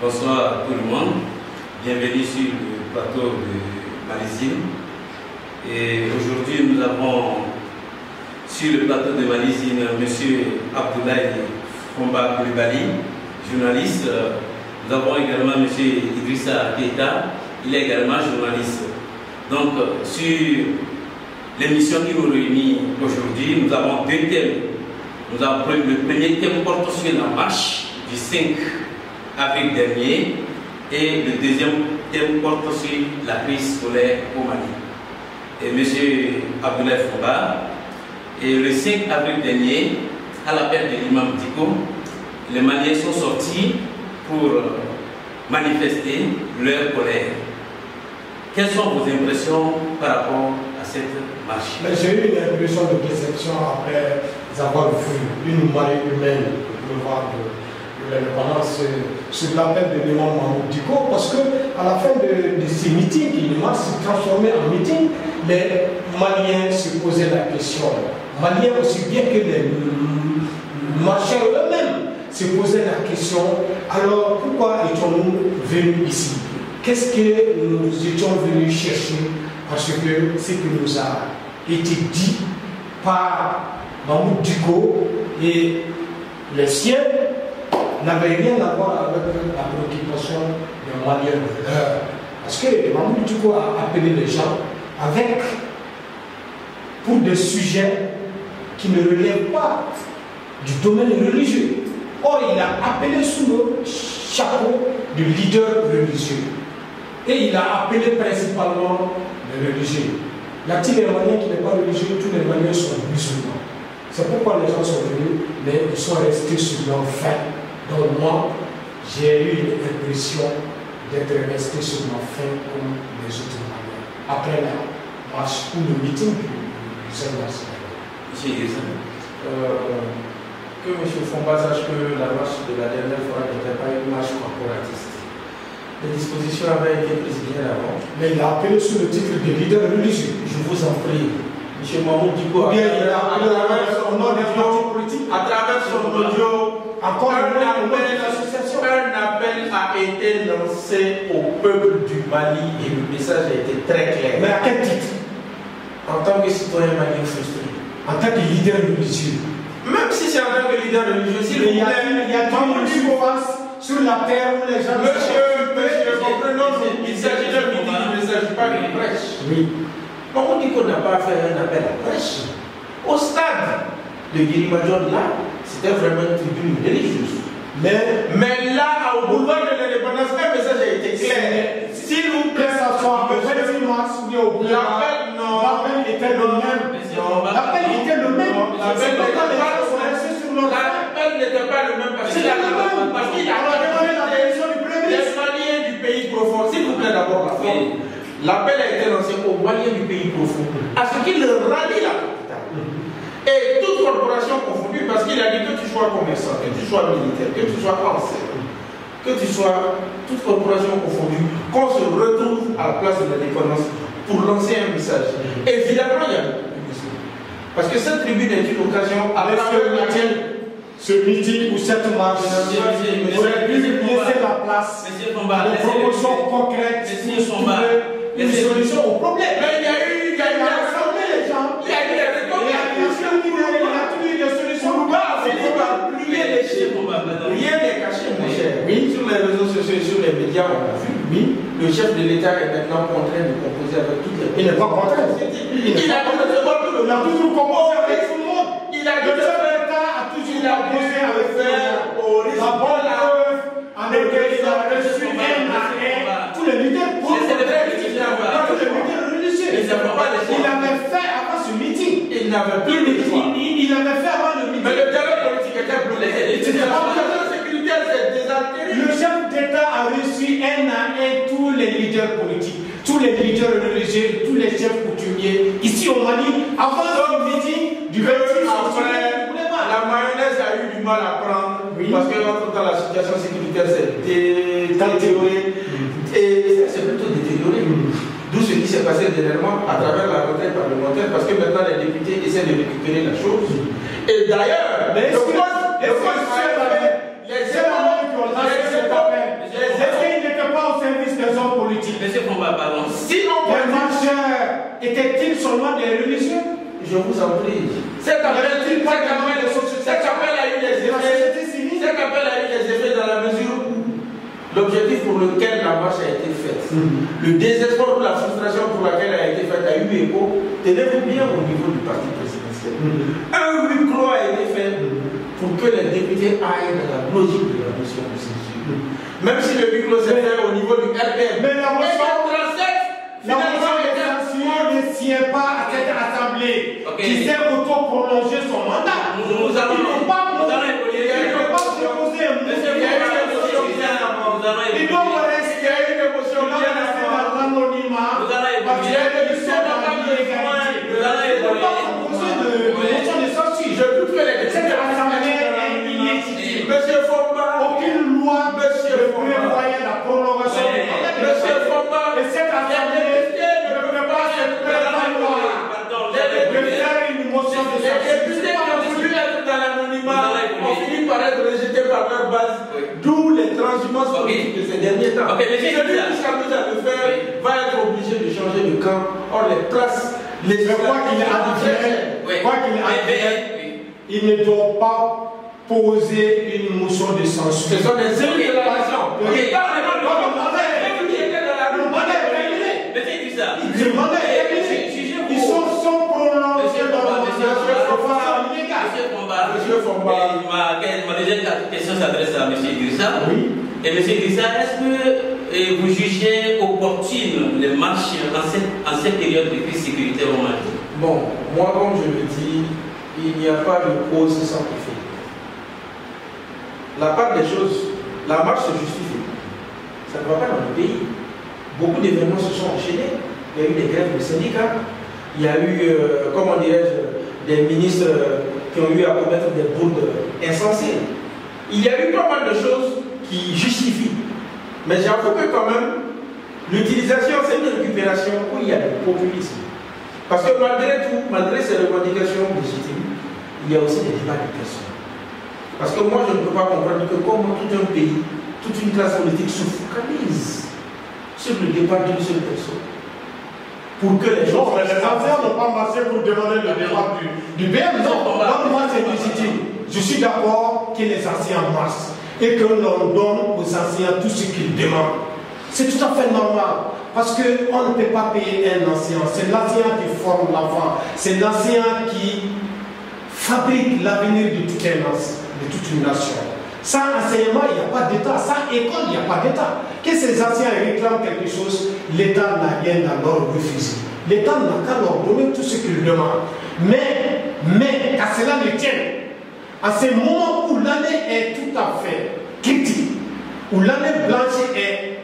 Bonsoir à tout le monde. Bienvenue sur le plateau de Malizine. Et aujourd'hui, nous avons sur le plateau de Malizine M. Abdoulaye Fomba Coulibaly, journaliste. Nous avons également M. Idrissa Keita, il est également journaliste. Donc, sur l'émission qui nous réunit aujourd'hui, nous avons deux thèmes. Nous avons le premier thème porte sur la marche du 5 avril dernier et le deuxième thème porte sur la crise scolaire au Mali. Et M. Abdoulaye Fomba, et le 5 avril dernier, à l'appel de l'imam Diko, les Maliens sont sortis pour manifester leur colère. Quelles sont vos impressions par rapport à cette marche? J'ai eu une impression de déception après avoir vu une marée humaine au boulevard de l'indépendance sur l'appel de l'imam Mahmoud Diko, parce qu'à la fin de ces meetings, une marche s'est transformée en meeting, les Maliens se posaient la question. Maliens aussi bien que les marcheurs eux-mêmes se posaient la question, alors pourquoi étions-nous venus ici? Qu'est-ce que nous étions venus chercher? Parce que ce qui nous a été dit par Mahmoud Diko et les siens n'avait rien à voir avec la préoccupation des Maliens. Parce que Mahmoud Diko a appelé les gens avec, pour des sujets qui ne relèvent pas du domaine religieux. Or, il a appelé sous le chapeau du leader religieux. Et il a appelé principalement les religieux. Y a-t-il des Maliens qui n'est pas religieux? Tous les Maliens sont musulmans. C'est pourquoi les gens sont venus, mais ils sont restés sur leur faim. Donc moi, j'ai eu l'impression d'être resté sur ma faim comme les autres Maliens. Après la marche ou le meeting du 5 mars. Que M. Fomba sache que la marche de la dernière fois n'était pas une marche corporatiste. Les dispositions avaient été prises bien avant. Mais il a appelé sous le titre de leader religieux. Je vous en prie. M. Mahmoud Diko, il a appelé son nom des partis politiques. À travers son audio, encore un appel a été lancé au peuple du Mali et le message a été très clair. Mais à quel titre? En tant que citoyen malien frustré. En tant que leader religieux. Même si c'est en tant que leader religieux, s'il vous plaît, il y a Mahmoud Diko sur la terre où les gens... Monsieur, comprenons, il s'agit d'un meeting, il ne s'agit pas d'une prêche. Oui. Mahmoud Diko n'a pas fait un appel à prêche. Au stade de Guiri-Major, là, c'était vraiment une tribune religieuse. Mais là, au boulevard de l'indépendance, un message a été clair. S'il vous plaît, ça soit au 26 mars ou bien au boulevard, l'appel était le même. L'appel était le même. L'appel n'était pas le même parce qu'il a demandé la permission du Premier ministre. Les Maliens du pays profond, s'il vous plaît d'abord la forme. L'appel a été lancé aux Maliens du pays profond, à ce qu'ils rallient la capitale. Et toute corporation confondue, parce qu'il a dit que tu sois commerçant, que tu sois militaire, que tu sois enseignant, que tu sois toute corporation confondue, qu'on se retrouve à la place de l'indépendance pour lancer un message. Évidemment, il y a parce que cette tribune est une occasion à ce meeting ou cette marche aurait pu laisser la place de promotions concrètes pour trouver une solution au problème. Mais il y a eu rassemblé les gens, il y a eu des solutions. Rien n'est caché, mon cher. Oui, sur les réseaux sociaux et sur les médias, on a vu. Oui, le chef de l'État est maintenant contraint de composer avec toutes les... Il n'est pas contraint. Il a toujours composé avec tout le monde. Le chef de l'État a toujours composé avec tout le monde. La bonne preuve en laquelle il a reçu un à un tous les leaders religieux. Il avait fait avant ce meeting. Il n'avait plus de choix. Il avait fait avant le meeting. Mais le dialogue politique était bloqué. Le chef d'État a reçu un à un tous les leaders politiques, tous les leaders religieux, tous les chefs coutumiers. Ici au Mali, avant le meeting du 26 après, la mayonnaise a eu du mal à prendre. Oui. Parce que dans la situation sécuritaire s'est détériorée. Et c'est plutôt détérioré. D'où ce qui s'est passé dernièrement à travers la retraite parlementaire, parce que maintenant les députés essaient de récupérer la chose. Et d'ailleurs, les seulement des religieux? Je vous en prie. Cet appel a eu des effets dans la mesure où l'objectif pour lequel la marche a été faite, le désespoir ou la frustration pour laquelle elle a été faite a eu écho, tenez-vous bien au niveau du parti présidentiel. Un huis clos a été fait pour que les députés aillent dans la logique de la motion de censure. Même si le huis clos s'est fait au niveau du RPM. Mais la motion de censure ne tient pas à cette assemblée qui s'est auto-prolongé son mandat. Il ne peut pas proposer un il doit rester dans l'anonymat parce qu'il y a une sorte d'illégalité. Il ne peut pas proposer de motion de censure. Je doute que cette assemblée est illégitime. Monsieur Fomba, aucune loi ne prévoyait la prolongation du mandat. Monsieur Fomba, et cette assemblée ne peut pas se prévaloir de faire une motion de censure. Les députés qui ont voulu être dans l'anonymat ont fini par être rejetés par leur base. D'où les transhumances politiques de ces derniers temps. Celui qui s'amuse à le faire va être obligé de changer de camp. Or, les places, les quoi qu'il advienne, il ne doit pas poser une motion de censure. Ce sont des élus de la nation. Ils sont prolongés dans le Monsieur Fomba, ma deuxième question s'adresse à M. Idrissa. Oui. Et M. Idrissa, est-ce que vous jugez opportune les marches en cette période de crise sécuritaire au Mali? Bon, moi, comme je le dis, il n'y a pas de cause sans effet. La part des choses, la marche se justifie. Ça ne va pas dans le pays. Beaucoup d'événements se sont enchaînés. Il y a eu des grèves de syndicats. Il y a eu, comment dirais-je, des ministres qui ont eu à commettre des bourdes insensées. Il y a eu pas mal de choses qui justifient. Mais j'avoue que quand même, l'utilisation, c'est une récupération où il y a du populisme. Parce que malgré tout, malgré ces revendications légitimes, il y a aussi des débats de personnes. Parce que moi, je ne peux pas comprendre que comment tout un pays, toute une classe politique se focalise sur le débat d'une seule personne. Pour que les gens... les anciens n'ont pas marché pour demander le débat du BM. Non, moi c'est légitime. Je suis d'accord que les anciens marchent et que l'on donne aux anciens tout ce qu'ils demandent. C'est tout à fait normal. Parce qu'on ne peut pas payer un ancien. C'est l'ancien qui forme l'enfant. C'est l'ancien qui fabrique l'avenir de toute une nation. Sans enseignement, il n'y a pas d'État. Sans école, il n'y a pas d'État. Que ces anciens réclament quelque chose, l'État n'a rien à leur refuser. L'État n'a qu'à leur donner tout ce qu'ils demandent. Mais, qu'à cela ne tienne, à ce moment où l'année est tout à fait critique, où l'année blanche est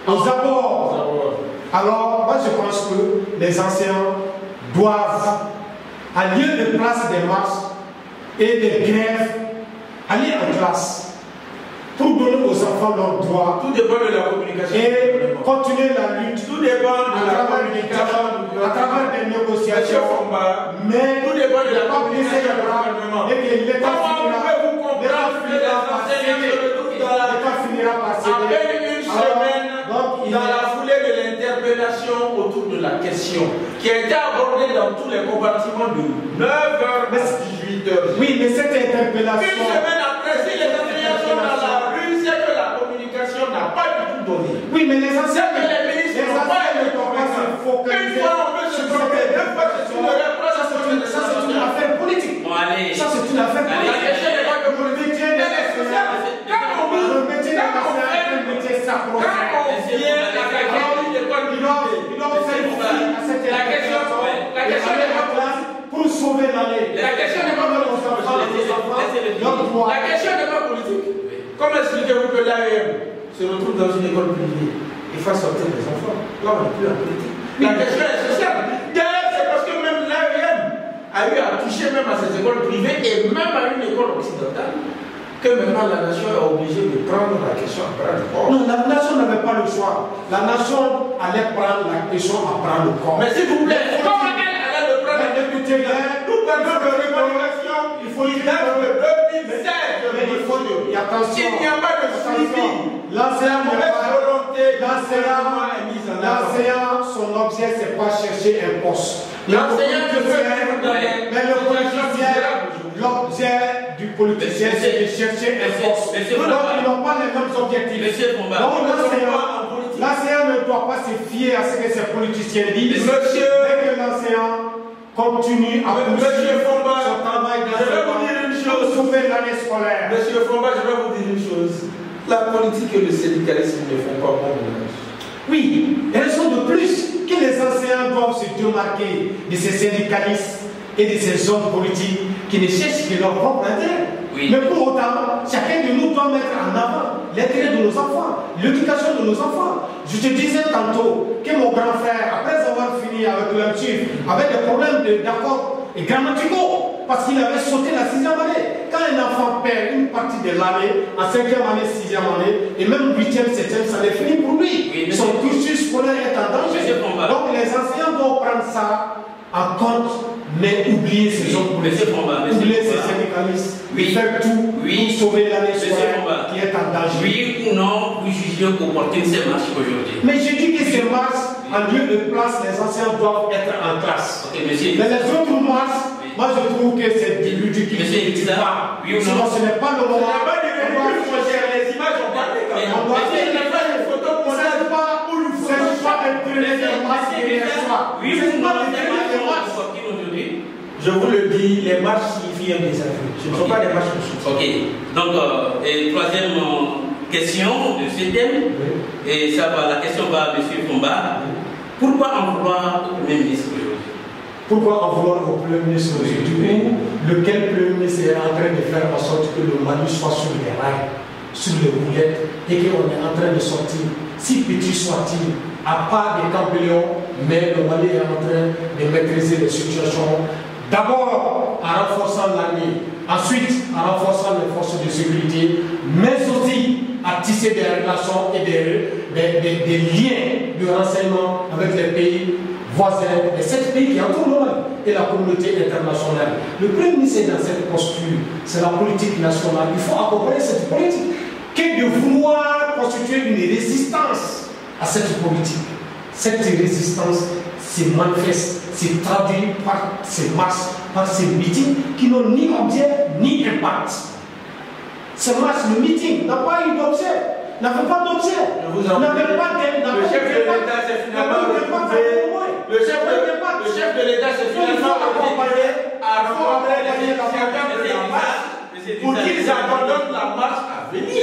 aux abords, alors moi je pense que les anciens doivent, à lieu de place des marches et des grèves, aller en classe pour donner aux enfants leurs droits. Tout dépend de la communication. Et continuer la lutte. Tout dépend de la communication. À travers des négociations. Mais tout dépend de la communication du gouvernement. Et que l'État finira par céder. À peine une semaine dans la foulée de l'interpellation autour de la question qui a été abordée dans tous les compartiments de 9h à 18h. Oui, mais cette interpellation... Une semaine après, si les enseignants sont dans la rue, c'est que la communication n'a pas du tout donné. Oui, mais les enseignants... C'est que les ministres n'ont pas été convaincants. Une fois on peut se tromper, deux fois c'est une erreur. Ça c'est une affaire politique. Bon, allez. Ça c'est une affaire politique. La question n'est pas que politique. Le métier est un métier sacro. Quand on vient à l'école la question n'est pas pour sauver l'année. La question n'est pas politique. La question n'est pas politique. Comment expliquez-vous que l'AEM se retrouve dans une école privée et fasse sortir des enfants? Là, on n'est plus en politique. La question est sociale. D'ailleurs, c'est parce que même l'AEM a eu à toucher même à ces écoles privées et même à une école occidentale que maintenant la nation est obligée de prendre la question à bras le corps. Non, la nation n'avait pas le choix. La nation allait prendre la question à bras le corps. Mais s'il vous plaît, comment elle allait le prendre? Nous parlons de révolution, il faut y date de 2016. Mais il faut attention. Il n'y a pas de suivi. L'ancien mauvaise volonté volonté l'enseignant est mise en avant. L'enseignant, son objet, c'est pas chercher un poste. L'enseignant ne peut mais le politicien, l'objet du politicien, c'est de chercher un poste. Donc, ils n'ont pas les mêmes objectifs. Donc, l'enseignant ne doit pas se fier à ce que ces politiciens disent. Mais que l'enseignant continue à poursuivre son travail pour sauver l'année scolaire. Monsieur Fomba, je vais vous dire une chose. La politique et le syndicalisme ne font pas bon ménage. Oui, raison de plus que les enseignants doivent se démarquer de ces syndicalistes et de ces hommes politiques qui ne cherchent que leur propre intérêt. Oui. Mais pour autant, chacun de nous doit mettre en avant l'intérêt de nos enfants, l'éducation de nos enfants. Je te disais tantôt que mon grand frère, après avoir fini avec l'intime, avait des problèmes d'accords et grammaticaux, parce qu'il avait sauté la 6e année. Quand un enfant perd une partie de l'année, en 5e année, 6e année, et même 8e, 7e, ça n'est fini pour lui. Oui, son cursus scolaire est en danger. Donc les enseignants doivent prendre ça en compte, mais oublier ces hommes politiques, oublier ces syndicalistes, faire tout pour sauver l'année scolaire qui est en danger. Oui ou non, vous jugez qu'opportune ces marches aujourd'hui? Mais je dis que ces marches, en lieu de place, les enseignants doivent être en classe. Mais les autres marches, moi je trouve que c'est du ridicule. Sinon ce n'est pas le moment. Les images ont parlé. On doit faire une photo pour ça. Ce n'est pas imprimer des marches derrière soi. Oui ou non, aujourd'hui? Je vous le dis, les marches signifient un désaveu. Ce ne sont pas des marches de soutien. Ok. Donc, et troisième question de ce thème, et ça va, la question va à M. Fomba. Pourquoi en vouloir au Premier ministre aujourd'hui? Pourquoi en vouloir au Premier ministre aujourd'hui? Du coup, lequel Premier ministre est en train de faire en sorte que le Mali soit sur les rails, sur les roulettes, et qu'on est en train de sortir, si petit soit-il, à part des cambriolons, mais le Mali est en train de maîtriser les situations. D'abord en renforçant l'armée, ensuite en renforçant les forces de sécurité, mais aussi à tisser des relations et des liens de renseignement avec les pays voisins, les 7 pays qui entourent le Mali et la communauté internationale. Le Premier ministre est dans cette posture, c'est la politique nationale. Il faut accompagner cette politique, que de vouloir constituer une résistance à cette politique. Cette résistance se manifeste, se traduit par ces marches, par ces meetings qui n'ont ni objet ni impact. Ces marches, le meeting n'a pas eu d'objet, n'avait pas d'objet, n'avait pas le chef de l'État s'est finalement retrouvé. Le chef de l'État s'est finalement retrouvé à rencontrer les initiateurs de la marche pour qu'ils abandonnent la marche à venir.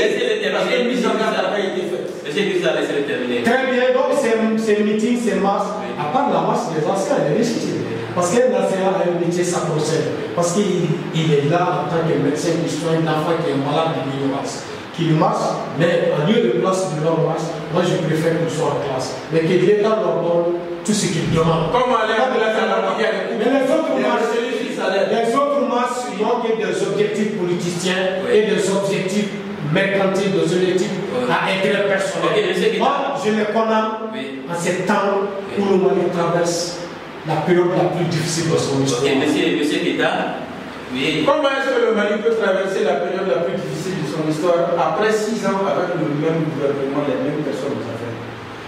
Parce que mise en garde n'a pas été faite. Laissez-le terminer. Très bien, donc ces meetings, ces marches, à part la marche des anciens, elle est légitime. Parce qu'un enseignant a un métier, ça concerne. Parce qu'il est là en tant que médecin qui soigne un enfant qui est malade de l'ignorance. Qu'il marche, mais en lieu de place de leur marche, moi je préfère qu'il soit en classe. Mais que l'État leur donne tout ce qu'il demande. Comment aller à la mais les autres marches manquent des objectifs politiciens et des objectifs mercantiles, des objectifs à intérêt personnel. Moi, je les condamne en ces temps où le Mali traverse la période la plus difficile de son histoire. Monsieur Keita, comment est-ce que le Mali peut traverser la période la plus difficile de son histoire après 6 ans avec le même gouvernement, les mêmes personnes aux affaires?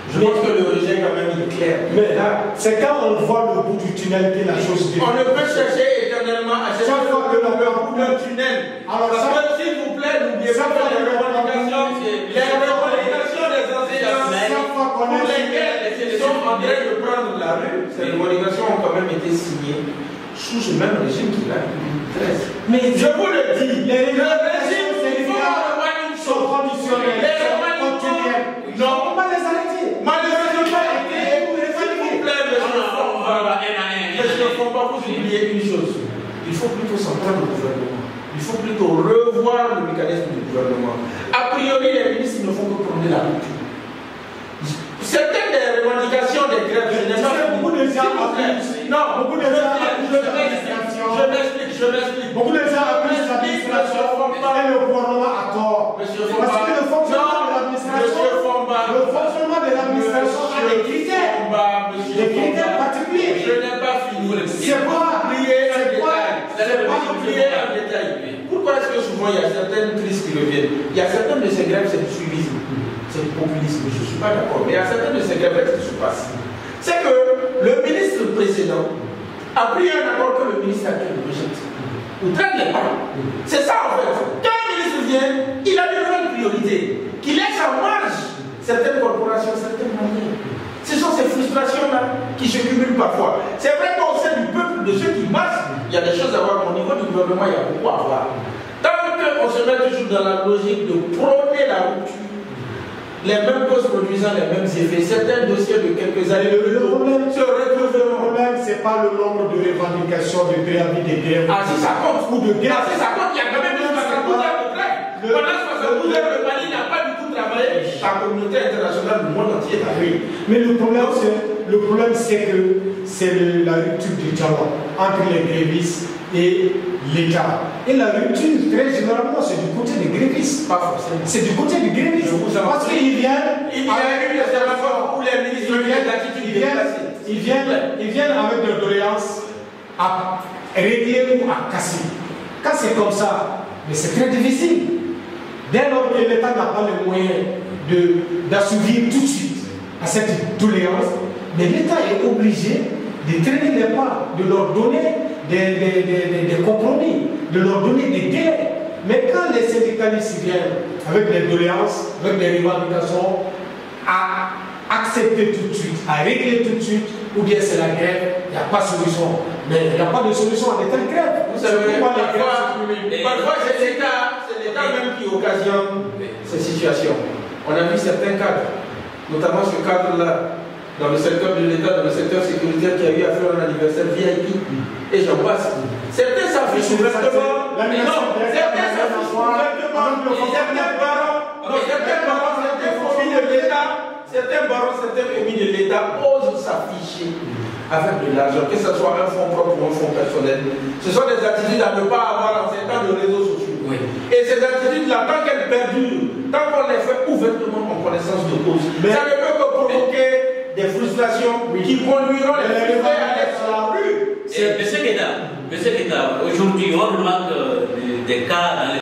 Je pense que le rejet quand même est clair. Mais là, c'est quand on voit le bout du tunnel que la chose dit. On ne peut chercher éternellement à chercher chaque fois que l'on le bout d'un tunnel. Alors, parce que s'il vous plaît, n'oubliez pas les revendications des enseignants pour lesquelles ils sont en train de prendre la rue. Ces revendications ont quand même été signées sous ce même régime qui l'a depuis 2013. Mais je vous le dis, le régime, il faut avoir une chose conditionnelle. Les revendications, non, on va les arrêter. Malheureusement, s'il vous plaît, monsieur Fomba, vous oubliez une chose. Il faut plutôt s'en prendre au gouvernement. Il faut plutôt revoir le mécanisme du gouvernement. A priori, les ministres ne font que prendre la rupture. Certaines des revendications des grèves, je n'ai pas beaucoup de gens accusent. Non, beaucoup de gens accusent l'administration. Je m'explique. Beaucoup de gens accusent l'administration et le gouvernement à tort. Parce que le fonctionnement de l'administration a des critères. Des critères particuliers. Je n'ai pas fini. C'est pas oublier un détail. Pourquoi est-ce que souvent il y a certaines crises qui reviennent? Il y a certaines de ces grèves, c'est du suivisme. c'est populisme, je ne suis pas d'accord. Mais il y a certaines de ces grèves qui se passent. C'est que le ministre précédent a pris un accord que le ministre actuel rejette. Ou traite les pas. C'est ça en fait. Quand un ministre vient, il a de nouvelles priorités, qui laisse en marge certaines corporations, certaines manières. Ce sont ces frustrations-là qui se cumulent parfois. C'est vrai qu'au sein du peuple, de ceux qui marchent, il y a des choses à voir. Au niveau du gouvernement, il y a beaucoup à voir. Tant qu'on se met toujours dans la logique de prôner la rupture, les mêmes causes produisant les mêmes effets, certains dossiers de quelques années, le problème, c'est pas le nombre de revendications de préavis de guerre. Ah, si ça compte, ou de guerre. Ah, si ça compte, il y a quand même 72 heures de trêve. Pendant 72 heures, le Mali n'a pas du tout travaillé. La communauté internationale, le monde entier a vu. Mais le problème, c'est que c'est la rupture du dialogue entre les grévistes et l'État. Et la rupture, très généralement, c'est du côté des grévistes. Pas forcément. C'est du côté des grévistes. Parce qu'ils viennent. Il y a eu des rapports où les ministres ils viennent avec des doléances à régler ou à casser. Quand c'est comme ça, mais c'est très difficile. Dès lors que l'État n'a pas les moyens d'assouvir tout de suite à cette doléance, mais l'État est obligé de traîner les pas, de leur donner des compromis, de leur donner des délais. Mais quand les syndicalistes viennent avec des doléances, avec des revendications, à accepter tout de suite, à régler tout de suite, ou bien c'est la grève, il n'y a pas de solution. Mais il n'y a pas de solution à des telles grèves. Vous savez, parfois c'est l'État même qui occasionne ces situations. On a vu certains cadres, notamment ce cadre-là, dans le secteur de l'État, dans le secteur sécuritaire, qui a eu à faire un anniversaire VIP, et j'en passe. Certains s'affichent ouvertement, certains s'affichent ouvertement, certains barons, certaines familles de l'État, certains barons, certaines familles de l'État osent s'afficher avec de l'argent, que ce soit un fonds propre ou un fonds personnel. Ce sont des attitudes à ne pas avoir en ces temps de réseaux sociaux. Oui. Et ces attitudes-là, tant qu'elles perdurent, tant qu'on les fait ouvertement en connaissance de cause, ça ne peut que provoquer des frustrations qui conduiront les Français à aller sur la rue. Monsieur Guéda, aujourd'hui, on remarque des cas dans les